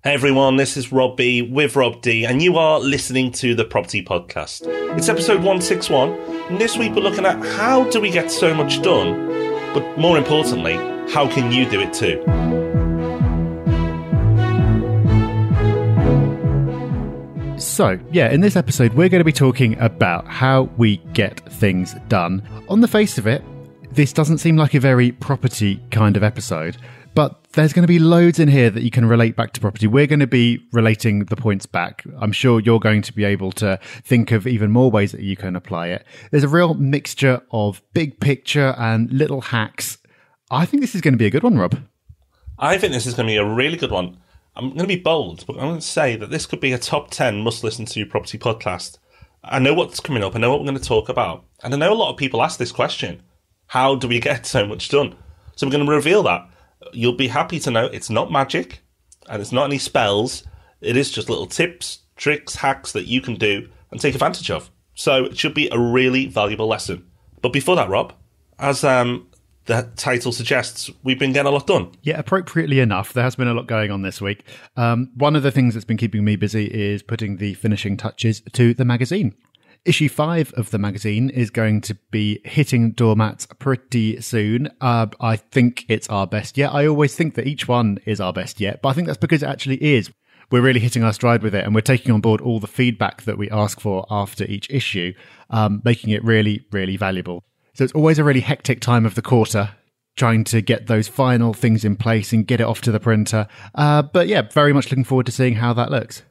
Hey everyone, this is Rob B with Rob D, and you are listening to the Property Podcast. It's episode 161, and this week we're looking at how do we get so much done, but more importantly, how can you do it too? So, in this episode we're going to be talking about how we get things done. On the face of it, this doesn't seem like a very property kind of episode, but there's going to be loads in here that you can relate back to property. We're going to be relating the points back. I'm sure you're going to be able to think of even more ways that you can apply it. There's a real mixture of big picture and little hacks. I think this is going to be a good one, Rob. I think this is going to be a really good one. I'm going to be bold, but I'm going to say that this could be a top 10 must-listen to property podcast. I know what's coming up. I know what we're going to talk about. And I know a lot of people ask this question. How do we get so much done? So we're going to reveal that. You'll be happy to know it's not magic and it's not any spells. It is just little tips, tricks, hacks that you can do and take advantage of. So it should be a really valuable lesson. But before that, Rob, as the title suggests, we've been getting a lot done. Yeah, appropriately enough. There has been a lot going on this week. One of the things that's been keeping me busy is putting the finishing touches to the magazine. Issue 5 of the magazine is going to be hitting doormats pretty soon. I think it's our best yet. I always think that each one is our best yet, but I think that's because it actually is. We're really hitting our stride with it, and we're taking on board all the feedback that we ask for after each issue, making it really, really valuable. So it's always a really hectic time of the quarter, trying to get those final things in place and get it off to the printer. But yeah, very much looking forward to seeing how that looks.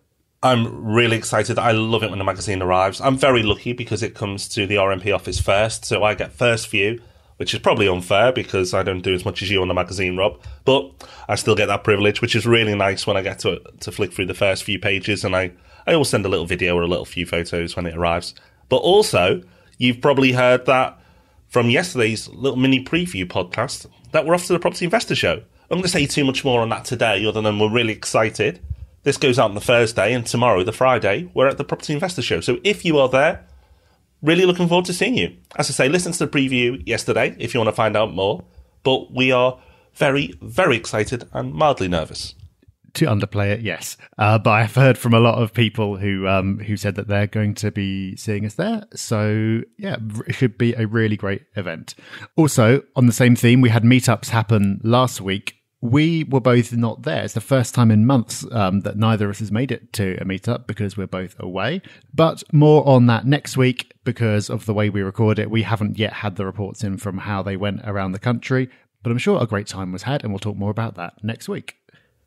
I'm really excited. I love it when the magazine arrives. I'm very lucky because it comes to the RMP office first, so I get first view, which is probably unfair because I don't do as much as you on the magazine, Rob. But I still get that privilege, which is really nice when I get to flick through the first few pages, and I always send a little video or a little few photos when it arrives. But also, you've probably heard that from yesterday's little mini preview podcast that we're off to the Property Investor Show. I'm going to say too much more on that today, other than we're really excited. This goes out on the Thursday, and tomorrow, the Friday, we're at the Property Investor Show. So if you are there, really looking forward to seeing you. As I say, listen to the preview yesterday if you want to find out more. But we are very, very excited and mildly nervous. To underplay it, yes. But I've heard from a lot of people who said that they're going to be seeing us there. So yeah, it should be a really great event. Also, on the same theme, we had meetups happen last week. We were both not there. It's the first time in months that neither of us has made it to a meetup because we're both away. But more on that next week because of the way we record it. We haven't yet had the reports in from how they went around the country. But I'm sure a great time was had, and we'll talk more about that next week.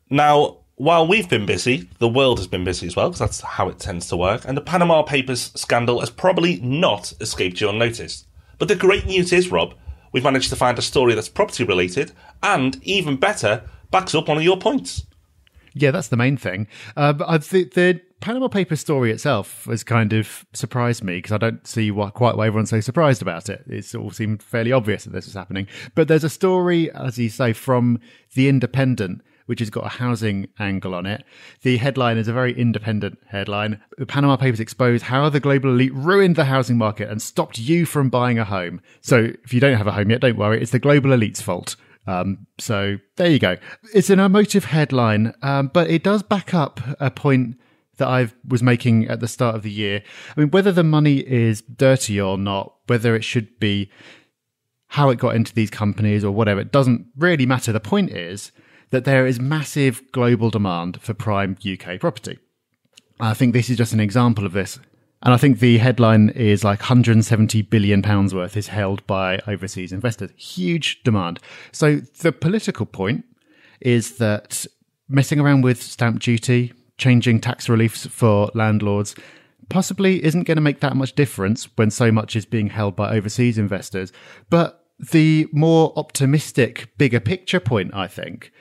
Now, while we've been busy, the world has been busy as well, because that's how it tends to work. And the Panama Papers scandal has probably not escaped you unnoticed. But the great news is, Rob, we've managed to find a story that's property related and, even better, backs up one of your points. Yeah, that's the main thing. But the Panama Papers story itself has kind of surprised me because I don't see quite why everyone's so surprised about it. It all seemed fairly obvious that this was happening. But there's a story, as you say, from The Independent, which has got a housing angle on it. The headline is a very independent headline. The Panama Papers expose how the global elite ruined the housing market and stopped you from buying a home. So if you don't have a home yet, don't worry. It's the global elite's fault. So there you go. It's an emotive headline, but it does back up a point that I was making at the start of the year. I mean, whether the money is dirty or not, whether it should be how it got into these companies or whatever, it doesn't really matter. The point is that there is massive global demand for prime UK property. I think this is just an example of this. And I think the headline is like £170 billion worth is held by overseas investors. Huge demand. So the political point is that messing around with stamp duty, changing tax reliefs for landlords, possibly isn't going to make that much difference when so much is being held by overseas investors. But the more optimistic, bigger picture point, I think,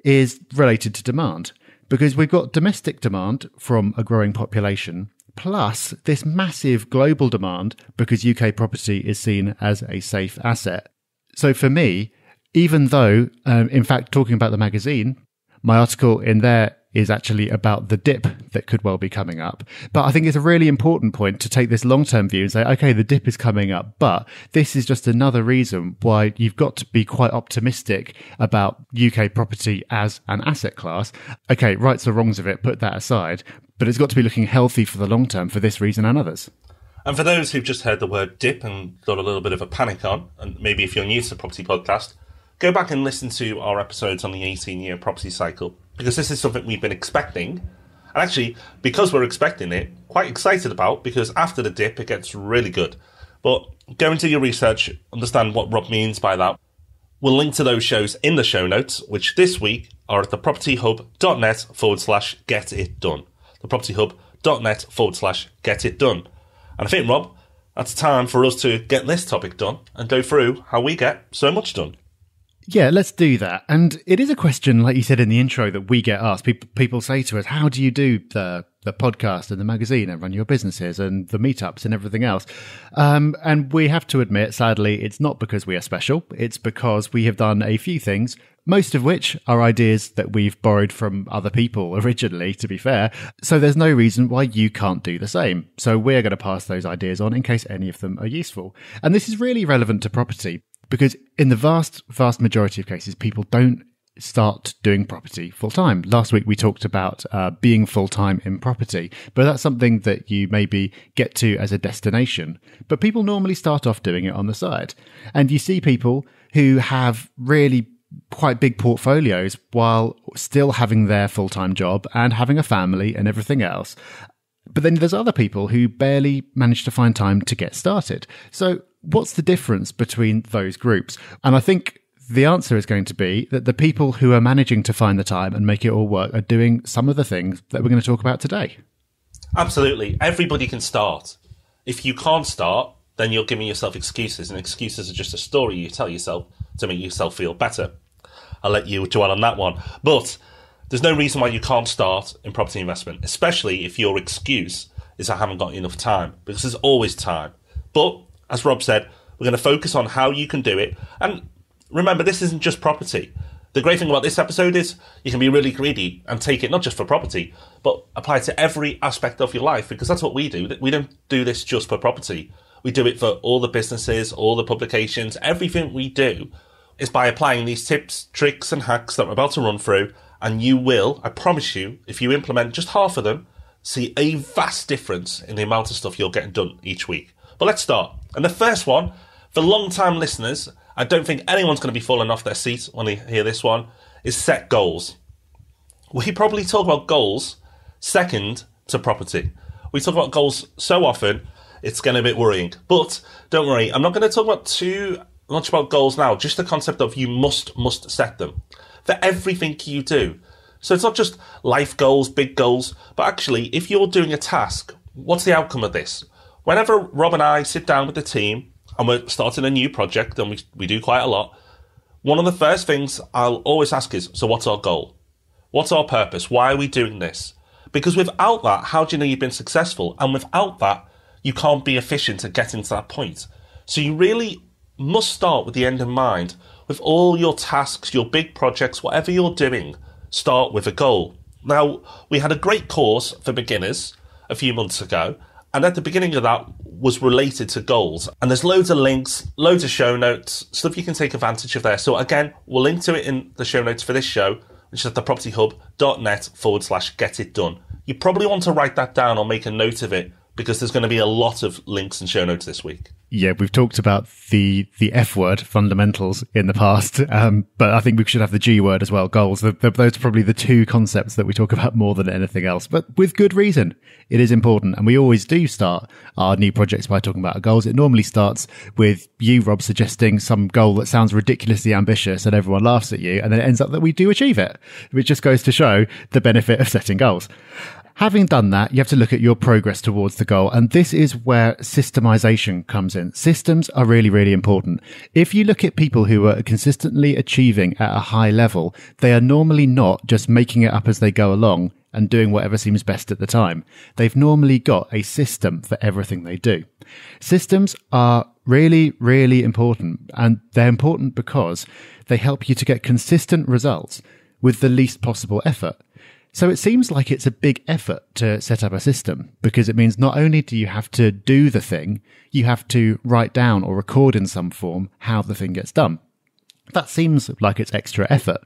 is related to demand, because we've got domestic demand from a growing population, plus this massive global demand because UK property is seen as a safe asset. So for me, even though, in fact, talking about the magazine, my article in there is actually about the dip that could well be coming up. But I think it's a really important point to take this long-term view and say, okay, the dip is coming up, but this is just another reason why you've got to be quite optimistic about UK property as an asset class. Okay, rights or wrongs of it, put that aside, but it's got to be looking healthy for the long term for this reason and others. And for those who've just heard the word dip and got a little bit of a panic on, and maybe if you're new to the Property Podcast, go back and listen to our episodes on the 18-year property cycle, because this is something we've been expecting. And actually, because we're expecting it, quite excited about, because after the dip, it gets really good. But go into your research, understand what Rob means by that. We'll link to those shows in the show notes, which this week are at thepropertyhub.net/getitdone. Thepropertyhub.net/getitdone. And I think, Rob, that's time for us to get this topic done and go through how we get so much done. Yeah, let's do that. And it is a question, like you said in the intro, that we get asked. People say to us, how do you do the podcast and the magazine and run your businesses and the meetups and everything else? And we have to admit, sadly, it's not because we are special. It's because we have done a few things, most of which are ideas that we've borrowed from other people originally, to be fair. So there's no reason why you can't do the same. So we're going to pass those ideas on in case any of them are useful. And this is really relevant to property, because in the vast majority of cases, people don't start doing property full time. Last week, we talked about being full time in property, but that's something that you maybe get to as a destination. But people normally start off doing it on the side. And you see people who have really quite big portfolios while still having their full-time job and having a family and everything else. But then there's other people who barely manage to find time to get started. So what's the difference between those groups? And I think the answer is going to be that the people who are managing to find the time and make it all work are doing some of the things that we're going to talk about today. Absolutely. Everybody can start. If you can't start, then you're giving yourself excuses, and excuses are just a story you tell yourself to make yourself feel better. I'll let you dwell on that one. But there's no reason why you can't start in property investment, especially if your excuse is I haven't got enough time, because there's always time. But as Rob said, we're going to focus on how you can do it. And remember, this isn't just property. The great thing about this episode is you can be really greedy and take it not just for property, but apply it to every aspect of your life, because that's what we do. We don't do this just for property. We do it for all the businesses, all the publications. Everything we do is by applying these tips, tricks and hacks that we're about to run through. And you will, I promise you, if you implement just half of them, see a vast difference in the amount of stuff you're getting done each week. But let's start. And the first one, for long-time listeners, I don't think anyone's going to be falling off their seat when they hear this one, is set goals. We probably talk about goals second to property. We talk about goals so often, it's getting a bit worrying. But don't worry, I'm not going to talk about too much about goals now, just the concept of you must set them for everything you do. So it's not just life goals, big goals, but actually, if you're doing a task, what's the outcome of this? Whenever Rob and I sit down with the team and we're starting a new project, and we do quite a lot, one of the first things I'll always ask is, so what's our goal? What's our purpose? Why are we doing this? Because without that, how do you know you've been successful? And without that, you can't be efficient at getting to that point. So you really must start with the end in mind. With all your tasks, your big projects, whatever you're doing, start with a goal. Now, we had a great course for beginners a few months ago, and at the beginning of that was related to goals. And there's loads of links, loads of show notes, stuff you can take advantage of there. So again, we'll link to it in the show notes for this show, which is at thepropertyhub.net/getitdone. You probably want to write that down or make a note of it, because there's going to be a lot of links and show notes this week. Yeah, we've talked about the F word, fundamentals, in the past, but I think we should have the G word as well, goals. Those are probably the two concepts that we talk about more than anything else, but with good reason. It is important, and we always do start our new projects by talking about our goals. It normally starts with you, Rob, suggesting some goal that sounds ridiculously ambitious and everyone laughs at you, and then it ends up that we do achieve it, which just goes to show the benefit of setting goals. Having done that, you have to look at your progress towards the goal. And this is where systemization comes in. Systems are really, really important. If you look at people who are consistently achieving at a high level, they are normally not just making it up as they go along and doing whatever seems best at the time. They've normally got a system for everything they do. Systems are really, really important. And they're important because they help you to get consistent results with the least possible effort. So it seems like it's a big effort to set up a system, because it means not only do you have to do the thing, you have to write down or record in some form how the thing gets done. That seems like it's extra effort,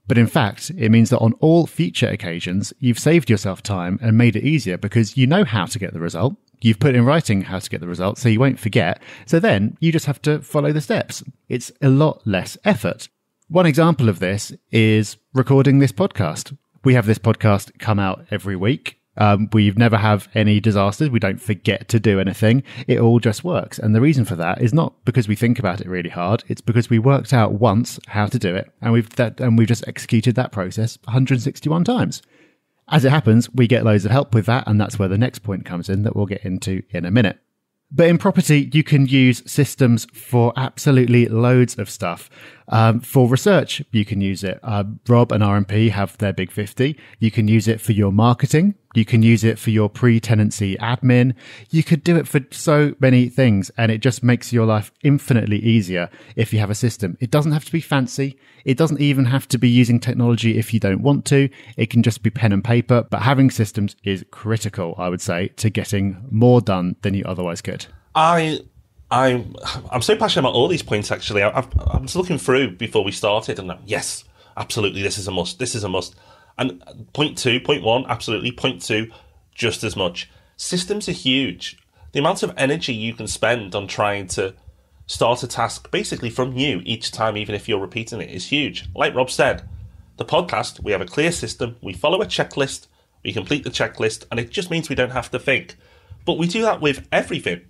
but in fact, it means that on all future occasions, you've saved yourself time and made it easier because you know how to get the result. You've put in writing how to get the result, so you won't forget. So then you just have to follow the steps. It's a lot less effort. One example of this is recording this podcast. We have this podcast come out every week. We've never have any disasters. We don't forget to do anything. It all just works. And the reason for that is not because we think about it really hard. It's because we worked out once how to do it. And we've just executed that process 161 times. As it happens, we get loads of help with that. And that's where the next point comes in that we'll get into in a minute. But in property, you can use systems for absolutely loads of stuff. For research, you can use it. Rob and RMP have their Big 50. You can use it for your marketing. You can use it for your pre-tenancy admin. You could do it for so many things, and it just makes your life infinitely easier if you have a system. It doesn't have to be fancy. It doesn't even have to be using technology if you don't want to. It can just be pen and paper, but having systems is critical, I would say, to getting more done than you otherwise could. I'm so passionate about all these points, actually. I was looking through before we started, and yes, absolutely, this is a must. This is a must. And point one, absolutely. Point two, just as much. Systems are huge. The amount of energy you can spend on trying to start a task basically from you each time, even if you're repeating it, is huge. Like Rob said, the podcast, we have a clear system. We follow a checklist. We complete the checklist, and it just means we don't have to think. But we do that with everything.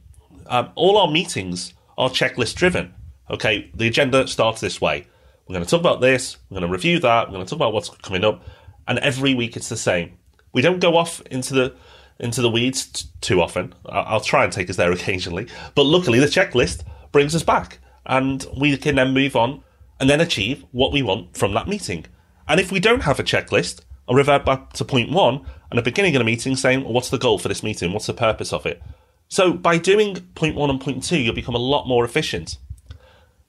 All our meetings are checklist driven. Okay, the agenda starts this way. We're going to talk about this. We're going to review that. We're going to talk about what's coming up. And every week it's the same. We don't go off into the weeds too often. I'll try and take us there occasionally. But luckily the checklist brings us back. And we can then move on and then achieve what we want from that meeting. And if we don't have a checklist, I'll revert back to point one and at the beginning of the meeting saying, well, what's the goal for this meeting? What's the purpose of it? So by doing point one and point two, you'll become a lot more efficient.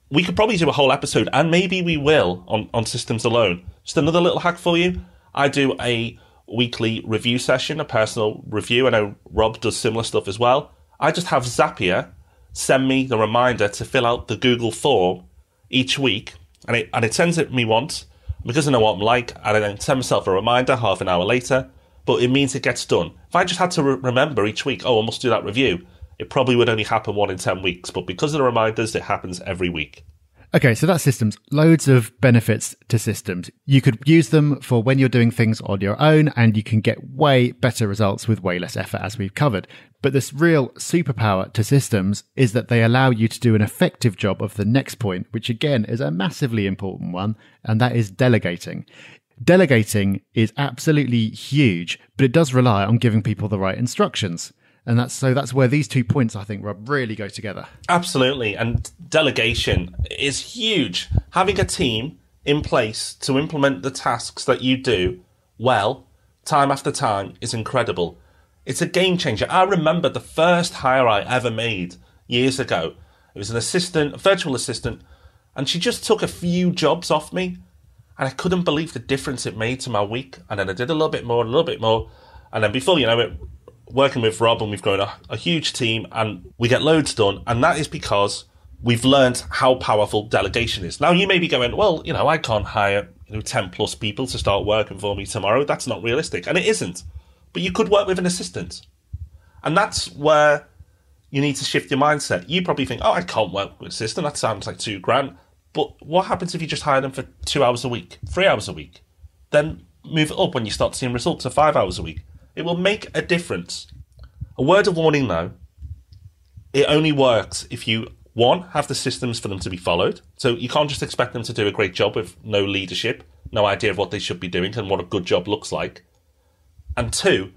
We could probably do a whole episode, and maybe we will, on systems alone. Just another little hack for you. I do a weekly review session, a personal review. I know Rob does similar stuff as well. I just have Zapier send me the reminder to fill out the Google form each week, and it sends it me once, because I know what I'm like, and I then send myself a reminder half an hour later, but it means it gets done. If I just had to remember each week, I must do that review, it probably would only happen 1 in 10 weeks, but because of the reminders, it happens every week. Okay, so that's systems. Loads of benefits to systems. You could use them for when you're doing things on your own, and you can get way better results with way less effort, as we've covered. But this real superpower to systems is that they allow you to do an effective job of the next point, which again is a massively important one, and that is delegating. Delegating is absolutely huge, but it does rely on giving people the right instructions. And that's where these 2 points, I think, Rob, really go together. Absolutely. And delegation is huge. Having a team in place to implement the tasks that you do well, time after time, is incredible. It's a game changer. I remember the first hire I ever made years ago. It was a virtual assistant, and she just took a few jobs off me, and I couldn't believe the difference it made to my week. And then I did a little bit more, and then before you know it, working with Rob, and we've grown a huge team, and we get loads done, and that is because we've learned how powerful delegation is. Now, you may be going, well, I can't hire 10 plus people to start working for me tomorrow. That's not realistic, and it isn't. But you could work with an assistant, and that's where you need to shift your mindset. You probably think, I can't work with an assistant. That sounds like $2,000. But what happens if you just hire them for 2 hours a week, 3 hours a week? Then move it up when you start seeing results of 5 hours a week. It will make a difference. A word of warning, though, it only works if you, one, have the systems for them to be followed. So you can't just expect them to do a great job with no leadership, no idea of what they should be doing and what a good job looks like. And two,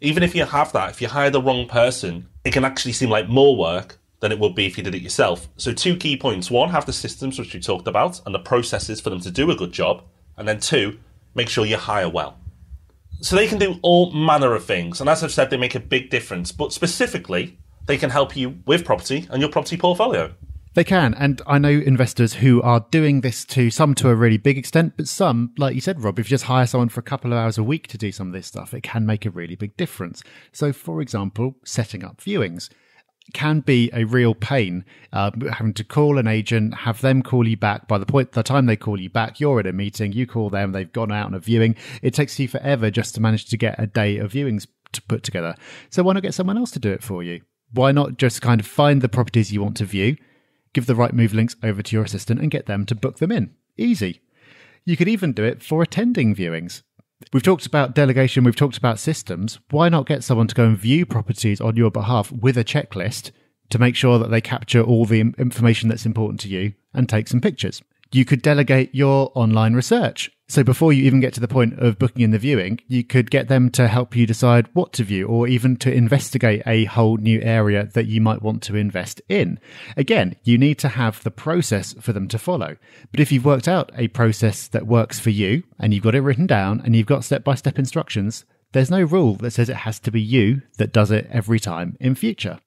even if you have that, if you hire the wrong person, it can actually seem like more work than it would be if you did it yourself. So 2 key points. One, have the systems, which we talked about, and the processes for them to do a good job. And then 2, make sure you hire well. So they can do all manner of things. And as I've said, they make a big difference. But specifically, they can help you with property and your property portfolio. They can. And I know investors who are doing this to a really big extent, but some, like you said, Rob, if you just hire someone for a couple of hours a week to do some of this stuff, it can make a really big difference. So, for example, setting up viewings can be a real pain, having to call an agent, have them call you back. By the time they call you back, you're at a meeting, you call them, they've gone out on a viewing. It takes you forever just to manage to get a day of viewings to put together. So why not get someone else to do it for you? Why not just kind of find the properties you want to view, give the right move links over to your assistant and get them to book them in? Easy. You could even do it for attending viewings. We've talked about delegation, we've talked about systems. Why not get someone to go and view properties on your behalf with a checklist to make sure that they capture all the information that's important to you and take some pictures? You could delegate your online research. So before you even get to the point of booking in the viewing, you could get them to help you decide what to view or even to investigate a whole new area that you might want to invest in. Again, you need to have the process for them to follow. But if you've worked out a process that works for you and you've got it written down and you've got step-by-step instructions, there's no rule that says it has to be you that does it every time in future.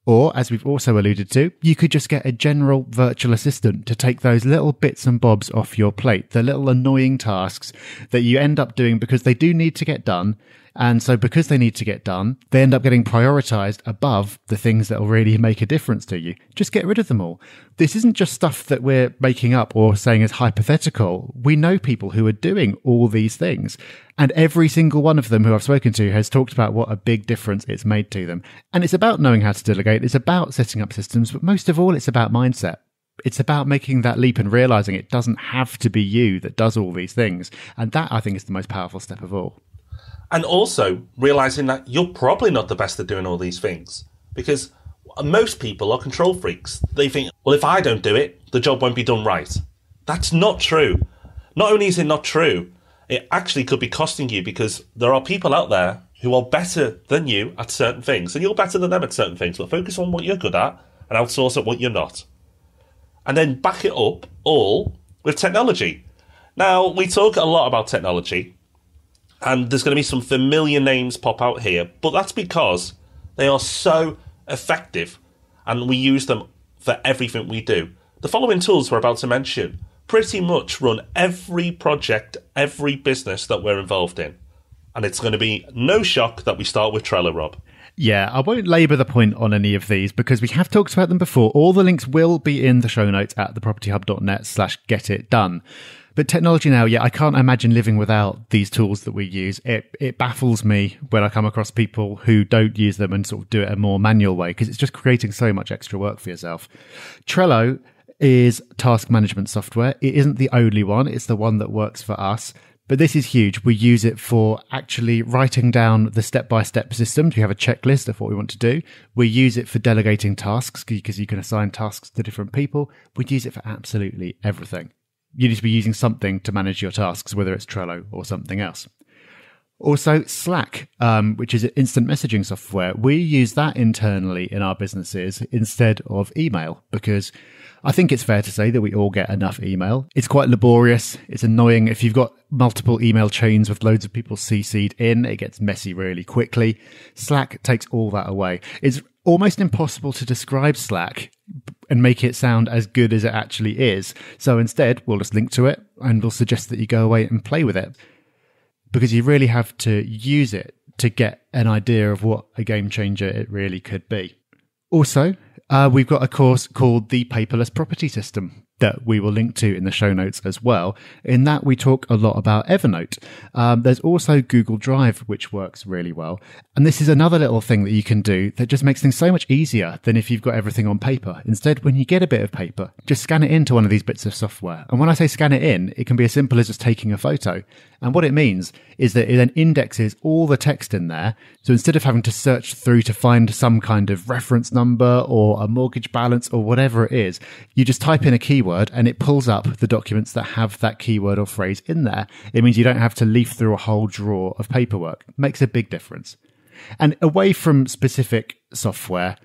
Or, as we've also alluded to, you could just get a general virtual assistant to take those little bits and bobs off your plate, the little annoying tasks that you end up doing because they do need to get done. And so because they need to get done, they end up getting prioritized above the things that will really make a difference to you. Just get rid of them all. This isn't just stuff that we're making up or saying is hypothetical. We know people who are doing all these things. And every single one of them who I've spoken to has talked about what a big difference it's made to them. And it's about knowing how to delegate. It's about setting up systems. But most of all, it's about mindset. It's about making that leap and realizing it doesn't have to be you that does all these things. And that, I think, is the most powerful step of all. And also realizing that you're probably not the best at doing all these things, because most people are control freaks. They think, well, if I don't do it, the job won't be done right. That's not true. Not only is it not true, it actually could be costing you, because there are people out there who are better than you at certain things, and you're better than them at certain things. But focus on what you're good at and outsource at what you're not. And then back it up all with technology. Now, we talk a lot about technology, and there's going to be some familiar names pop out here, but that's because they are so effective and we use them for everything we do. The following tools we're about to mention pretty much run every project, every business that we're involved in. And it's going to be no shock that we start with Trello, Rob. Yeah, I won't labour the point on any of these because we have talked about them before. All the links will be in the show notes at thepropertyhub.net/getitdone. But technology now, yeah, I can't imagine living without these tools that we use. It baffles me when I come across people who don't use them and sort of do it a more manual way, because it's just creating so much extra work for yourself. Trello is task management software. It isn't the only one. It's the one that works for us. But this is huge. We use it for actually writing down the step-by-step systems. We have a checklist of what we want to do. We use it for delegating tasks because you can assign tasks to different people. We use it for absolutely everything. You need to be using something to manage your tasks, whether it's Trello or something else. Also, Slack, which is an instant messaging software. We use that internally in our businesses instead of email because I think it's fair to say that we all get enough email. It's quite laborious. It's annoying. If you've got multiple email chains with loads of people CC'd in, it gets messy really quickly. Slack takes all that away. It's almost impossible to describe Slack and make it sound as good as it actually is. So instead, we'll just link to it and we'll suggest that you go away and play with it, because you really have to use it to get an idea of what a game changer it really could be. Also, we've got a course called The Paperless Property System that we will link to in the show notes as well. In that, we talk a lot about Evernote. There's also Google Drive, which works really well. And this is another little thing that you can do that just makes things so much easier than if you've got everything on paper. Instead, when you get a bit of paper, just scan it into one of these bits of software. And when I say scan it in, it can be as simple as just taking a photo. And what it means is that it then indexes all the text in there. So instead of having to search through to find some kind of reference number or a mortgage balance or whatever it is, you just type in a keyword and it pulls up the documents that have that keyword or phrase in there. It means you don't have to leaf through a whole drawer of paperwork. It makes a big difference. And away from specific software,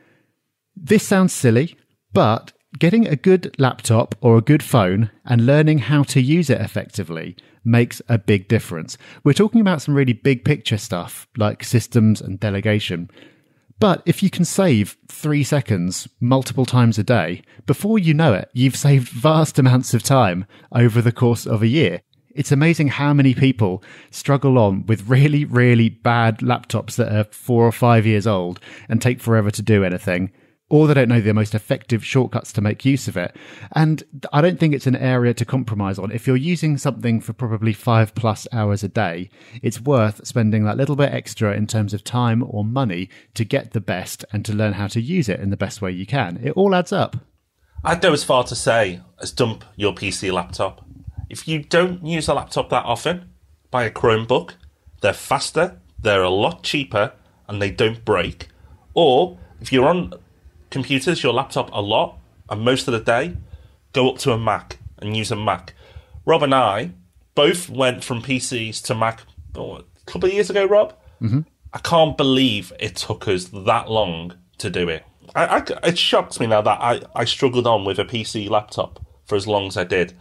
this sounds silly, but getting a good laptop or a good phone and learning how to use it effectively makes a big difference. We're talking about some really big picture stuff like systems and delegation. But if you can save 3 seconds multiple times a day, before you know it, you've saved vast amounts of time over the course of a year. It's amazing how many people struggle on with really, really bad laptops that are 4 or 5 years old and take forever to do anything, or they don't know the most effective shortcuts to make use of it. And I don't think it's an area to compromise on. If you're using something for probably 5+ hours a day, it's worth spending that little bit extra in terms of time or money to get the best and to learn how to use it in the best way you can. It all adds up. I'd go as far to say as dump your PC laptop. If you don't use a laptop that often, buy a Chromebook. They're faster, they're a lot cheaper, and they don't break. Or if you're on computers, your laptop a lot, and most of the day, go up to a Mac and use a Mac. Rob and I both went from PCs to Mac a couple of years ago, Rob. Mm-hmm. I can't believe it took us that long to do it. It shocks me now that I struggled on with a PC laptop for as long as I did.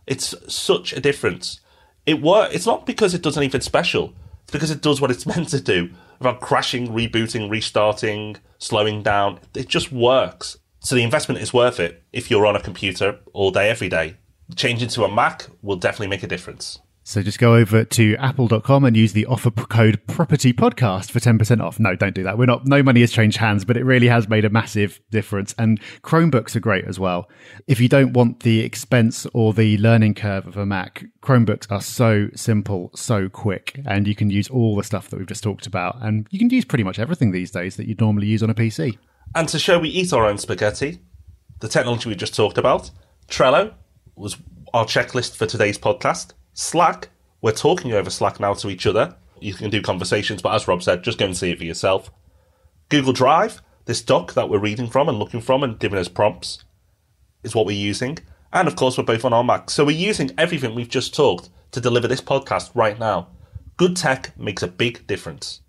It's such a difference. It's not because it does anything special. It's because it does what it's meant to do. Without crashing, rebooting, restarting, slowing down. It just works. So the investment is worth it if you're on a computer all day, every day. Changing to a Mac will definitely make a difference. So just go over to apple.com and use the offer code PropertyPodcast for 10% off. No, don't do that. No money has changed hands, but it really has made a massive difference. And Chromebooks are great as well. If you don't want the expense or the learning curve of a Mac, Chromebooks are so simple, so quick, and you can use all the stuff that we've just talked about. And you can use pretty much everything these days that you'd normally use on a PC. And to show we eat our own spaghetti, the technology we just talked about, Trello was our checklist for today's podcast. Slack, we're talking over Slack now to each other. You can do conversations, but as Rob said, just go and see it for yourself. Google Drive, this doc that we're reading from and looking from and giving us prompts, is what we're using. And of course, we're both on our Macs. So we're using everything we've just talked to deliver this podcast right now. Good tech makes a big difference.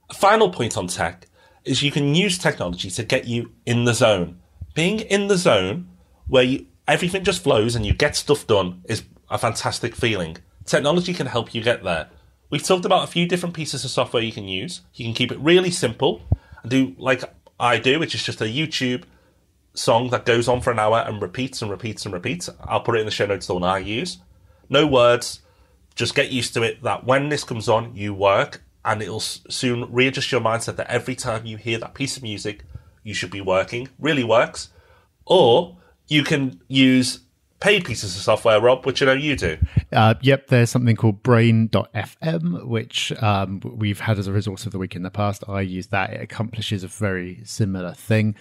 A final point on tech is you can use technology to get you in the zone. Being in the zone where everything just flows and you get stuff done is a fantastic feeling. Technology can help you get there. We've talked about a few different pieces of software you can use. You can keep it really simple and do like I do, which is just a YouTube song that goes on for an hour and repeats and repeats and repeats. I'll put it in the show notes, the one I use. No words. Just get used to it that when this comes on, you work, and it'll soon readjust your mindset that every time you hear that piece of music, you should be working. Really works. Or you can use paid pieces of software, Rob, which I know you do. Yep, there's something called brain.fm, which we've had as a resource of the week in the past. I use that. It accomplishes a very similar thing.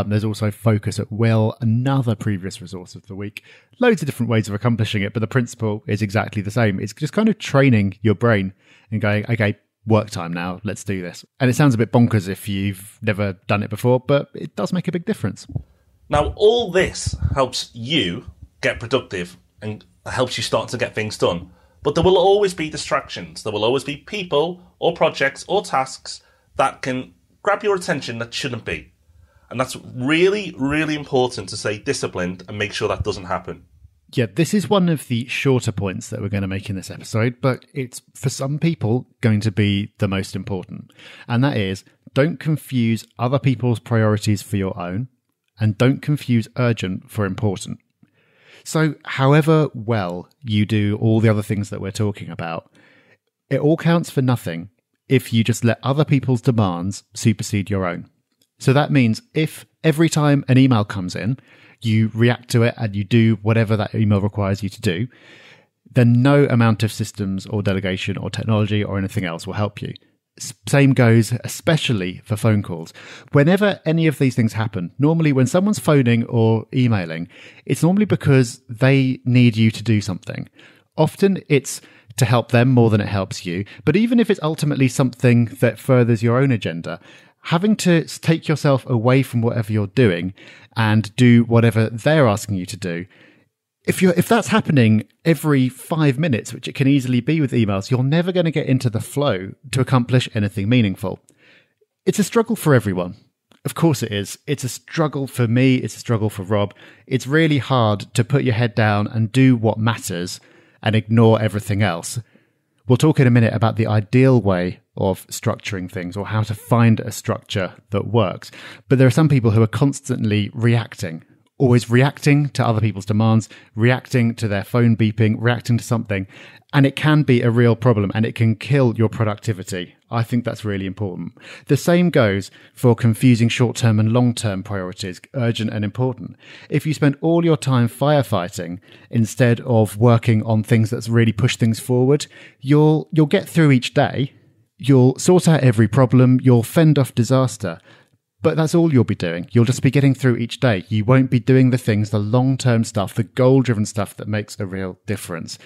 There's also Focus at Will, another previous resource of the week. Loads of different ways of accomplishing it, but the principle is exactly the same. It's just kind of training your brain and going, okay, work time now, let's do this. And it sounds a bit bonkers if you've never done it before, but it does make a big difference. Now, all this helps you get productive and helps you start to get things done. But there will always be distractions. There will always be people or projects or tasks that can grab your attention that shouldn't be. And that's really, really important to stay disciplined and make sure that doesn't happen. Yeah, this is one of the shorter points that we're going to make in this episode, but it's, for some people, going to be the most important. And that is, don't confuse other people's priorities for your own, and don't confuse urgent for important. So however well you do all the other things that we're talking about, it all counts for nothing if you just let other people's demands supersede your own. So that means if every time an email comes in, you react to it and you do whatever that email requires you to do, then no amount of systems or delegation or technology or anything else will help you. Same goes especially for phone calls. Whenever any of these things happen, normally when someone's phoning or emailing, it's normally because they need you to do something. Often it's to help them more than it helps you. But even if it's ultimately something that furthers your own agenda, having to take yourself away from whatever you're doing and do whatever they're asking you to do, if that's happening every 5 minutes, which it can easily be with emails, you're never going to get into the flow to accomplish anything meaningful. It's a struggle for everyone. Of course it is. It's a struggle for me. It's a struggle for Rob. It's really hard to put your head down and do what matters and ignore everything else. We'll talk in a minute about the ideal way of structuring things or how to find a structure that works. But there are some people who are constantly reacting, always reacting to other people's demands, reacting to their phone beeping, reacting to something. And it can be a real problem and it can kill your productivity. I think that's really important. The same goes for confusing short-term and long-term priorities, urgent and important. If you spend all your time firefighting instead of working on things that really push things forward, you'll get through each day. You'll sort out every problem. You'll fend off disaster. But that's all you'll be doing. You'll just be getting through each day. You won't be doing the things, the long-term stuff, the goal-driven stuff that makes a real difference.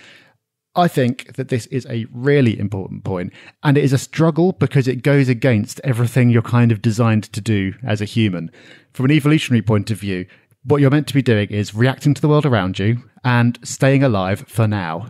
I think that this is a really important point, and it is a struggle because it goes against everything you're kind of designed to do as a human. From an evolutionary point of view, what you're meant to be doing is reacting to the world around you and staying alive for now.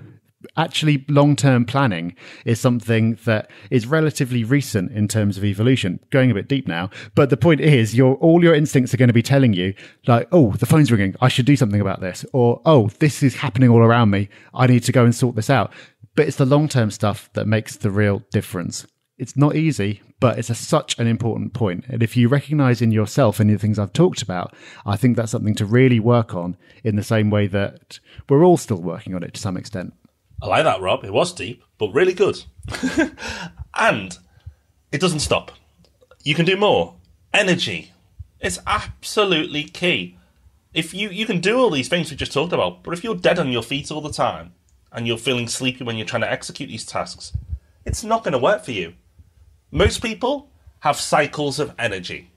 Actually, long-term planning is something that is relatively recent in terms of evolution, going a bit deep now. But the point is, all your instincts are going to be telling you, like, oh, the phone's ringing, I should do something about this. Or, oh, this is happening all around me, I need to go and sort this out. But it's the long-term stuff that makes the real difference. It's not easy, but it's such an important point. And if you recognize in yourself any of the things I've talked about, I think that's something to really work on in the same way that we're all still working on it to some extent. I like that, Rob. It was deep, but really good. And it doesn't stop. You can do more. Energy. It's absolutely key. If you can do all these things we just talked about, but if you're dead on your feet all the time and you're feeling sleepy when you're trying to execute these tasks, it's not going to work for you. Most people have cycles of energy.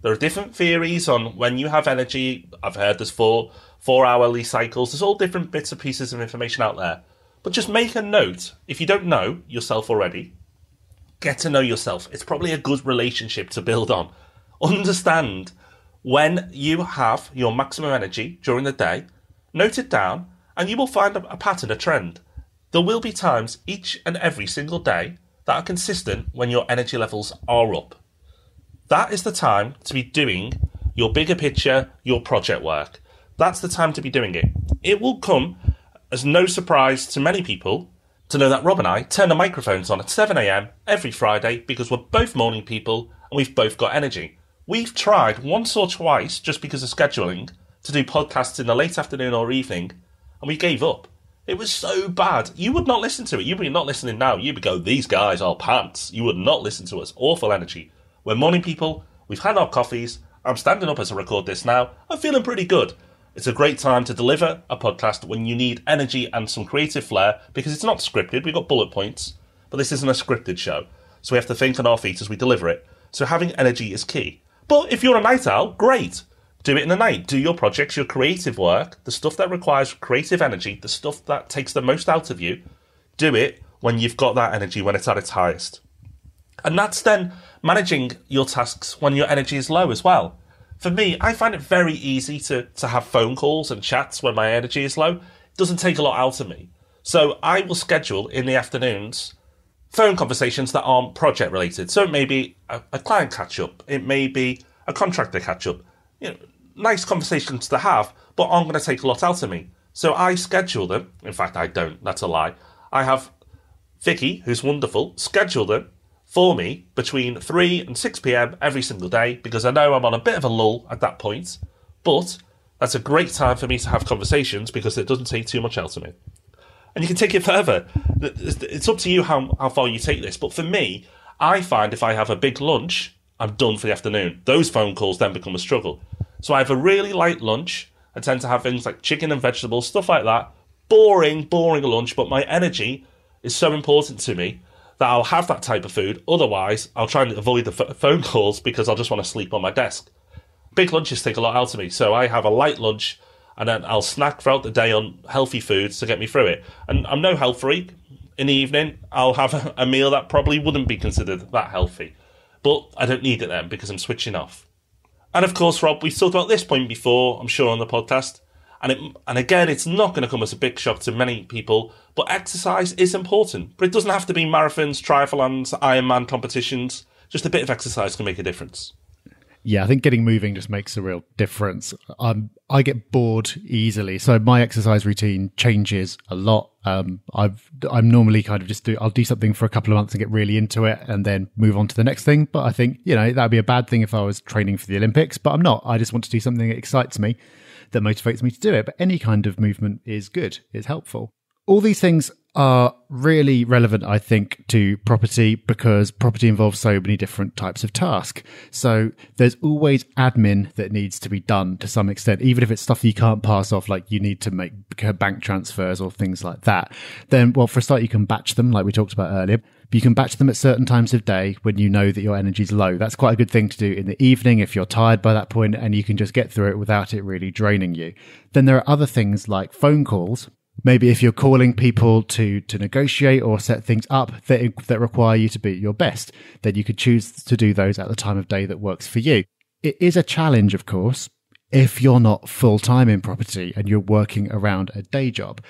There are different theories on when you have energy. I've heard there's four hourly cycles. There's all different bits and pieces of information out there. But just make a note, if you don't know yourself already, get to know yourself. It's probably a good relationship to build on. Understand when you have your maximum energy during the day, note it down, and you will find a pattern, a trend. There will be times each and every single day that are consistent when your energy levels are up. That is the time to be doing your bigger picture, your project work. That's the time to be doing it. It will come as no surprise to many people to know that Rob and I turn the microphones on at 7 a.m. every Friday because we're both morning people and we've both got energy. We've tried once or twice, just because of scheduling, to do podcasts in the late afternoon or evening, and we gave up. It was so bad. You would not listen to it. You'd be not listening now. You'd be go, these guys are pants. You would not listen to us. Awful energy. We're morning people. We've had our coffees. I'm standing up as I record this now. I'm feeling pretty good. It's a great time to deliver a podcast when you need energy and some creative flair, because it's not scripted. We've got bullet points, but this isn't a scripted show. So we have to think on our feet as we deliver it. So having energy is key. But if you're a night owl, great. Do it in the night. Do your projects, your creative work, the stuff that requires creative energy, the stuff that takes the most out of you. Do it when you've got that energy, when it's at its highest. And that's then managing your tasks when your energy is low as well. For me, I find it very easy to have phone calls and chats when my energy is low. It doesn't take a lot out of me. So I will schedule in the afternoons phone conversations that aren't project related. So it may be a client catch up. It may be a contractor catch up. You know, nice conversations to have, but aren't going to take a lot out of me. So I schedule them. In fact, I don't. That's a lie. I have Vicky, who's wonderful, schedule them for me between 3 and 6 p.m. every single day, because I know I'm on a bit of a lull at that point. But that's a great time for me to have conversations because it doesn't take too much out of me. And you can take it further. It's up to you how far you take this. But for me, I find if I have a big lunch, I'm done for the afternoon. Those phone calls then become a struggle. So I have a really light lunch. I tend to have things like chicken and vegetables, stuff like that. Boring lunch, but my energy is so important to me that I'll have that type of food. Otherwise, I'll try and avoid the phone calls because I'll just want to sleep on my desk. Big lunches take a lot out of me, so I have a light lunch and then I'll snack throughout the day on healthy foods to get me through it. And I'm no health freak. In the evening, I'll have a meal that probably wouldn't be considered that healthy. But I don't need it then because I'm switching off. And of course, Rob, we've talked about this point before, I'm sure, on the podcast. And again, it's not going to come as a big shock to many people, but exercise is important. But it doesn't have to be marathons, triathlons, Ironman competitions. Just a bit of exercise can make a difference. Yeah, I think getting moving just makes a real difference. I get bored easily, so my exercise routine changes a lot. I'm normally kind of I'll do something for a couple of months and get really into it and then move on to the next thing. But I think, that'd be a bad thing if I was training for the Olympics, but I'm not. I just want to do something that excites me, that motivates me to do it. But any kind of movement is good, it's helpful. All these things are really relevant, I think, to property because property involves so many different types of task. So there's always admin that needs to be done to some extent, even if it's stuff you can't pass off, like you need to make bank transfers or things like that. Then, well, for a start, you can batch them like we talked about earlier. But you can batch them at certain times of day when you know that your energy's low. That's quite a good thing to do in the evening if you're tired by that point and you can just get through it without it really draining you. Then there are other things like phone calls. Maybe if you're calling people to negotiate or set things up that require you to be at your best, then you could choose to do those at the time of day that works for you. It is a challenge, of course, if you're not full-time in property and you're working around a day job.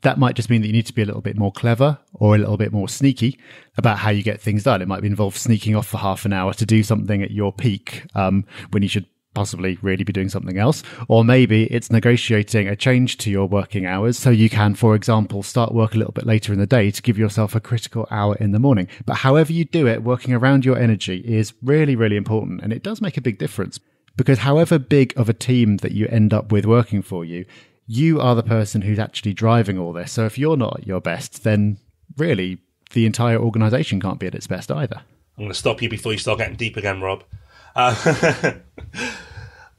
That might just mean that you need to be a little bit more clever or a little bit more sneaky about how you get things done. It might involve sneaking off for half an hour to do something at your peak when you should possibly really be doing something else. Or maybe it's negotiating a change to your working hours so you can, for example, start work a little bit later in the day to give yourself a critical hour in the morning. But however you do it, working around your energy is really, really important. And it does make a big difference because however big of a team that you end up with working for you, you are the person who's actually driving all this. So if you're not at your best, then really the entire organization can't be at its best either. I'm going to stop you before you start getting deep again, Rob.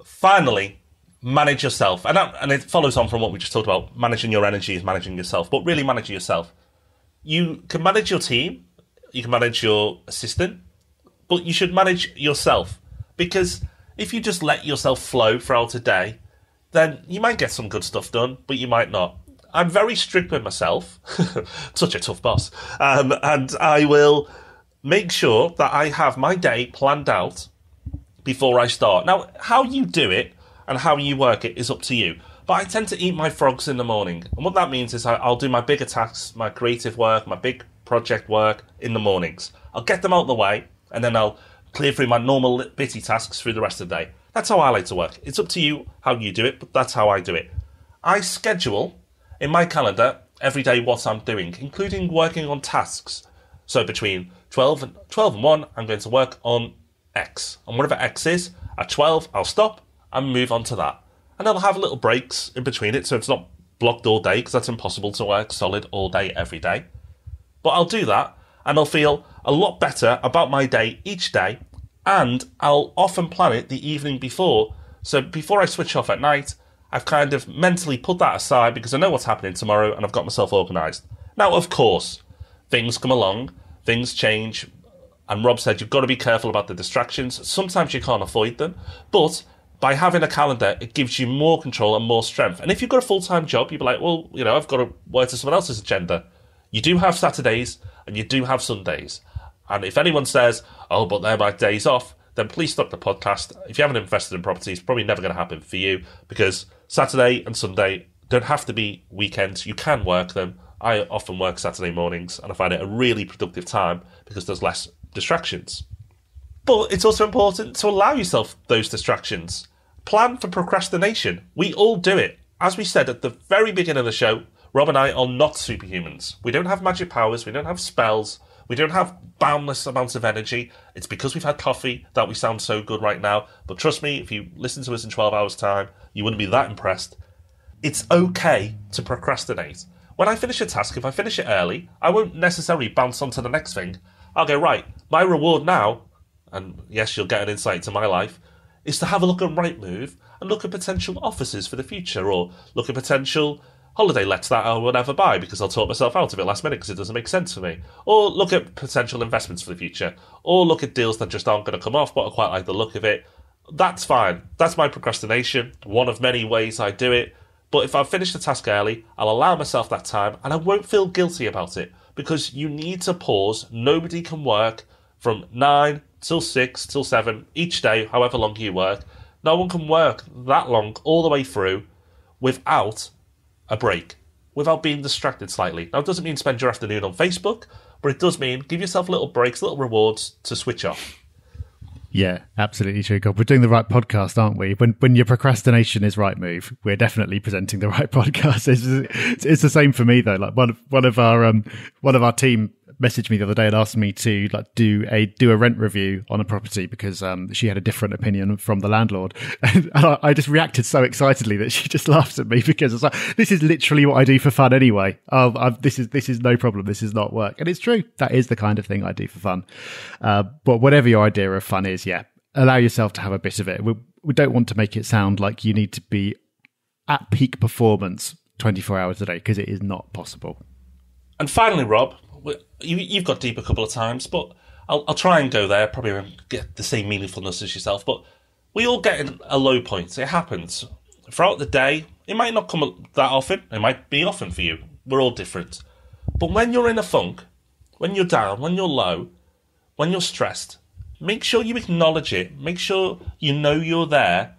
Finally, manage yourself. And it follows on from what we just talked about. Managing your energy is managing yourself, but really managing yourself. You can manage your team, you can manage your assistant, but you should manage yourself. Because if you just let yourself flow throughout a day, then you might get some good stuff done, but you might not. I'm very strict with myself. Such a tough boss. And I will make sure that I have my day planned out before I start. Now, how you do it and how you work it is up to you. But I tend to eat my frogs in the morning. And what that means is I'll do my bigger tasks, my creative work, my big project work in the mornings. I'll get them out of the way, and then I'll clear through my normal bitty tasks through the rest of the day. That's how I like to work. It's up to you how you do it, but that's how I do it. I schedule in my calendar every day what I'm doing, including working on tasks. So between 12 and 1, I'm going to work on X. And whatever X is, at 12, I'll stop and move on to that. And I'll have little breaks in between it, so it's not blocked all day, because that's impossible to work solid all day, every day. But I'll do that, and I'll feel a lot better about my day each day, and I'll often plan it the evening before. So before I switch off at night, I've kind of mentally put that aside because I know what's happening tomorrow, and I've got myself organised. Now, of course, things come along, things change, and Rob said you've got to be careful about the distractions. Sometimes you can't avoid them, but by having a calendar, it gives you more control and more strength. And if you've got a full-time job, you'll be like, well, I've got to work to someone else's agenda. You do have Saturdays and you do have Sundays. And if anyone says, oh, but they're my days off, then please stop the podcast. If you haven't invested in property, it's probably never going to happen for you because Saturday and Sunday don't have to be weekends. You can work them. I often work Saturday mornings and I find it a really productive time because there's less distractions. But it's also important to allow yourself those distractions. Plan for procrastination. We all do it. As we said at the very beginning of the show, Rob and I are not superhumans. We don't have magic powers. We don't have spells. We don't have boundless amounts of energy. It's because we've had coffee that we sound so good right now. But trust me, if you listen to us in 12 hours' time, you wouldn't be that impressed. It's okay to procrastinate. When I finish a task, if I finish it early, I won't necessarily bounce on to the next thing. I'll go, right, my reward now, and yes, you'll get an insight into my life, is to have a look at Rightmove and look at potential offices for the future, or look at potential holiday lets that I will never buy because I'll talk myself out of it last minute because it doesn't make sense for me, or look at potential investments for the future, or look at deals that just aren't going to come off but I quite like the look of it. That's fine. That's my procrastination, one of many ways I do it. But if I've finished the task early, I'll allow myself that time and I won't feel guilty about it because you need to pause. Nobody can work from 9 till 6 till 7 each day, however long you work. No one can work that long all the way through without a break, without being distracted slightly. Now, it doesn't mean spend your afternoon on Facebook, but it does mean give yourself little breaks, little rewards to switch off. Yeah, absolutely true. God, we're doing the right podcast, aren't we? When your procrastination is right move, we're definitely presenting the right podcast. It's the same for me though. Like one of our team messaged me the other day and asked me to like do a rent review on a property because she had a different opinion from the landlord, and I just reacted so excitedly that she just laughed at me because it's like, this is literally what I do for fun anyway. This is no problem. This is not work, and it's true. That is the kind of thing I do for fun. But whatever your idea of fun is, yeah, allow yourself to have a bit of it. We don't want to make it sound like you need to be at peak performance 24 hours a day because it is not possible. And finally, Rob, you've got deep a couple of times, but I'll try and go there. Probably won't get the same meaningfulness as yourself, but we all get a low point. It happens. Throughout the day, it might not come that often. It might be often for you. We're all different. But when you're in a funk, when you're down, when you're low, when you're stressed, make sure you acknowledge it. Make sure you know you're there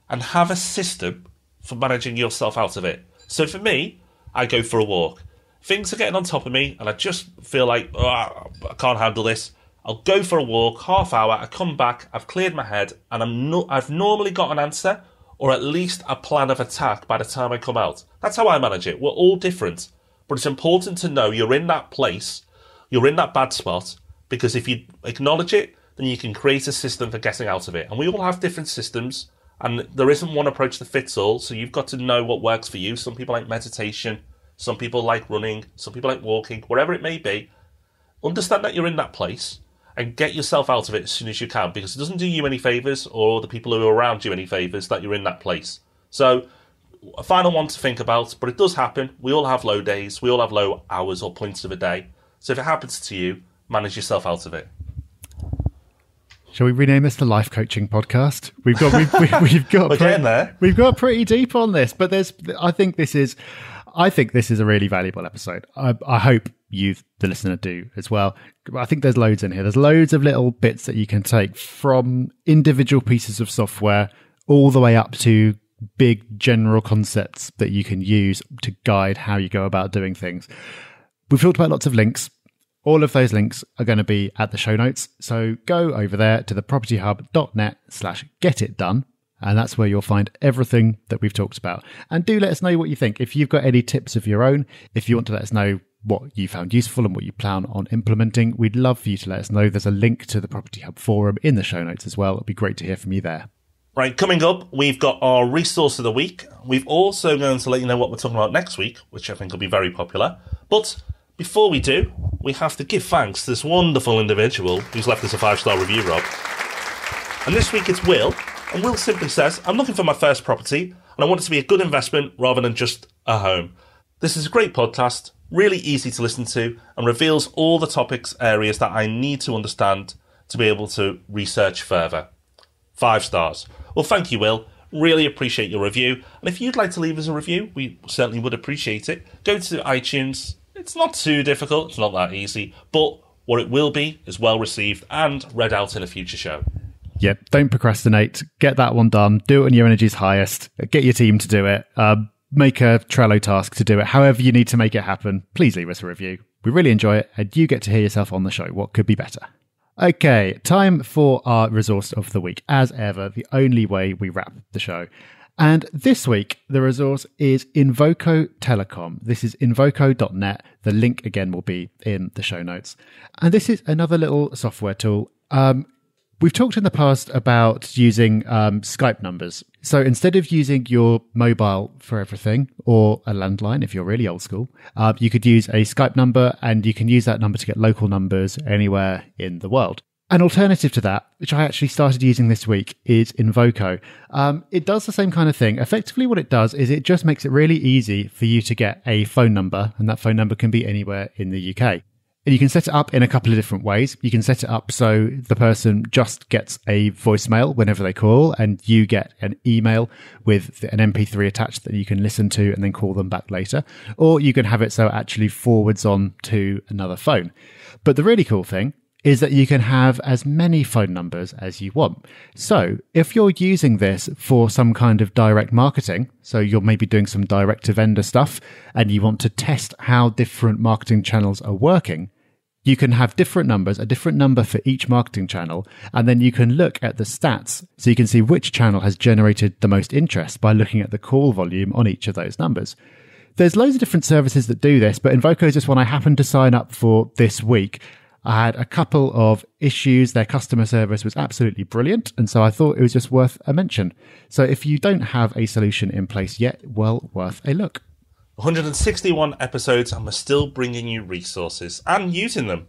and have a system for managing yourself out of it. So for me, I go for a walk. Things are getting on top of me and I just feel like, I can't handle this. I'll go for a walk, half hour, I come back, I've cleared my head, and I've normally got an answer or at least a plan of attack by the time I come out. That's how I manage it. We're all different. But it's important to know you're in that place, you're in that bad spot, because if you acknowledge it, then you can create a system for getting out of it. And we all have different systems, and there isn't one approach that fits all, so you've got to know what works for you. Some people like meditation, some people like running, some people like walking, wherever it may be. Understand that you're in that place and get yourself out of it as soon as you can, because it doesn't do you any favours or the people who are around you any favours that you're in that place. So, a final one to think about, but it does happen. We all have low days. We all have low hours or points of a day. So if it happens to you, manage yourself out of it. Shall we rename this the Life Coaching Podcast? We've got We're getting there. We've got pretty deep on this, but I think this is a really valuable episode. I hope you, the listener, do as well. I think there's loads in here. There's loads of little bits that you can take from individual pieces of software all the way up to big general concepts that you can use to guide how you go about doing things. We've talked about lots of links. All of those links are going to be at the show notes. So go over there to thepropertyhub.net/getitdone. And that's where you'll find everything that we've talked about. And do let us know what you think. If you've got any tips of your own, if you want to let us know what you found useful and what you plan on implementing, we'd love for you to let us know. There's a link to the Property Hub forum in the show notes as well. It'd be great to hear from you there. Right, coming up, we've got our resource of the week. We've also going to let you know what we're talking about next week, which I think will be very popular. But before we do, we have to give thanks to this wonderful individual who's left us a 5-star review, Rob. And this week it's Will. And Will simply says, I'm looking for my first property and I want it to be a good investment rather than just a home. This is a great podcast, really easy to listen to, and reveals all the topics areas that I need to understand to be able to research further. 5 stars. Well, thank you, Will. Really appreciate your review. And if you'd like to leave us a review, we certainly would appreciate it. Go to iTunes. It's not too difficult. It's not that easy. But what it will be is well received and read out in a future show. Yeah, don't procrastinate. Get that one done. Do it when your energy's highest. Get your team to do it. Make a Trello task to do it. However you need to make it happen, please leave us a review. We really enjoy it, and you get to hear yourself on the show. What could be better? Okay, time for our resource of the week. As ever, the only way we wrap the show. And this week, the resource is Invoco Telecom. This is invoco.net. The link, again, will be in the show notes. And this is another little software tool. We've talked in the past about using Skype numbers. So instead of using your mobile for everything, or a landline if you're really old school, you could use a Skype number, and you can use that number to get local numbers anywhere in the world. An alternative to that, which I actually started using this week, is Invoco. It does the same kind of thing. Effectively what it does is it just makes it really easy for you to get a phone number, and that phone number can be anywhere in the UK. And you can set it up in a couple of different ways. You can set it up so the person just gets a voicemail whenever they call, and you get an email with an MP3 attached that you can listen to and then call them back later. Or you can have it so it actually forwards on to another phone. But the really cool thing is that you can have as many phone numbers as you want. So if you're using this for some kind of direct marketing, so you're maybe doing some direct to vendor stuff and you want to test how different marketing channels are working, You can have different numbers, a different number for each marketing channel, and then you can look at the stats so you can see which channel has generated the most interest by looking at the call volume on each of those numbers. There's loads of different services that do this, but Invoco is just one I happened to sign up for this week. I had a couple of issues. Their customer service was absolutely brilliant, and so I thought it was just worth a mention. So if you don't have a solution in place yet, well, worth a look. 161 episodes and we're still bringing you resources and using them.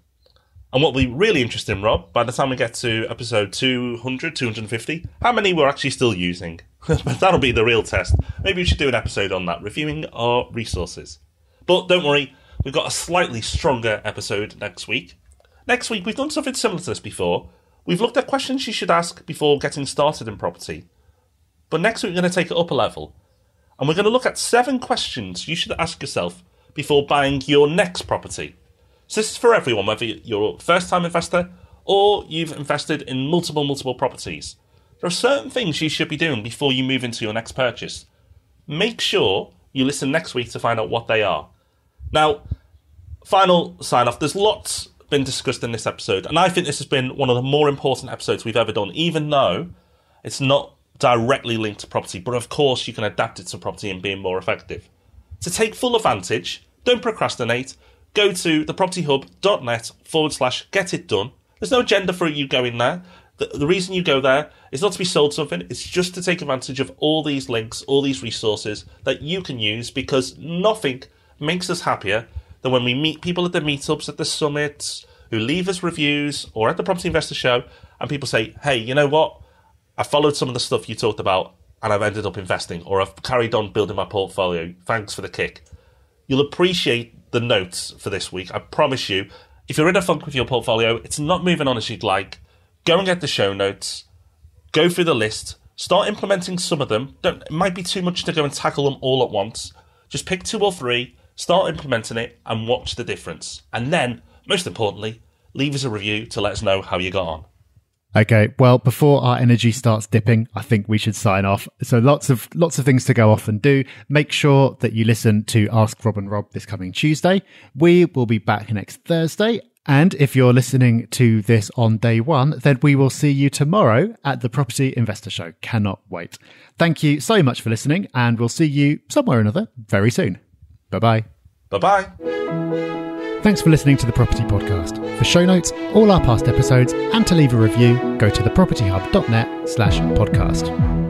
And what will be really interesting, Rob, by the time we get to episode 200, 250, how many we're actually still using. But that'll be the real test. Maybe we should do an episode on that, reviewing our resources. But don't worry, we've got a slightly stronger episode next week. Next week, we've done something similar to this before. We've looked at questions you should ask before getting started in property. But next week, we're going to take it up a level. And we're going to look at 7 questions you should ask yourself before buying your next property. So this is for everyone, whether you're a first-time investor or you've invested in multiple properties. There are certain things you should be doing before you move into your next purchase. Make sure you listen next week to find out what they are. Now, final sign-off. There's lots been discussed in this episode, and I think this has been one of the more important episodes we've ever done, even though it's not directly linked to property, but of course you can adapt it to property and being more effective. To take full advantage, don't procrastinate, go to thepropertyhub.net/get it done. There's no agenda for you going there. The reason you go there is not to be sold something, it's just to take advantage of all these links, all these resources that you can use, because nothing makes us happier than when we meet people at the meetups, at the summits, who leave us reviews, or at the Property Investor Show, and people say, hey, you know what? I followed some of the stuff you talked about and I've ended up investing, or I've carried on building my portfolio. Thanks for the kick. You'll appreciate the notes for this week. I promise you, if you're in a funk with your portfolio, it's not moving on as you'd like, go and get the show notes, go through the list, start implementing some of them. It might be too much to go and tackle them all at once. Just pick 2 or 3, start implementing it and watch the difference. And then, most importantly, leave us a review to let us know how you got on. Okay, well, before our energy starts dipping, I think we should sign off. So lots of things to go off and do. Make sure that you listen to Ask Rob and Rob this coming Tuesday. We will be back next Thursday. And if you're listening to this on day 1, then we will see you tomorrow at the Property Investor Show. Cannot wait. Thank you so much for listening, and we'll see you somewhere or another very soon. Bye-bye. Bye-bye. Thanks for listening to The Property Podcast. For show notes, all our past episodes, and to leave a review, go to thepropertyhub.net/podcast.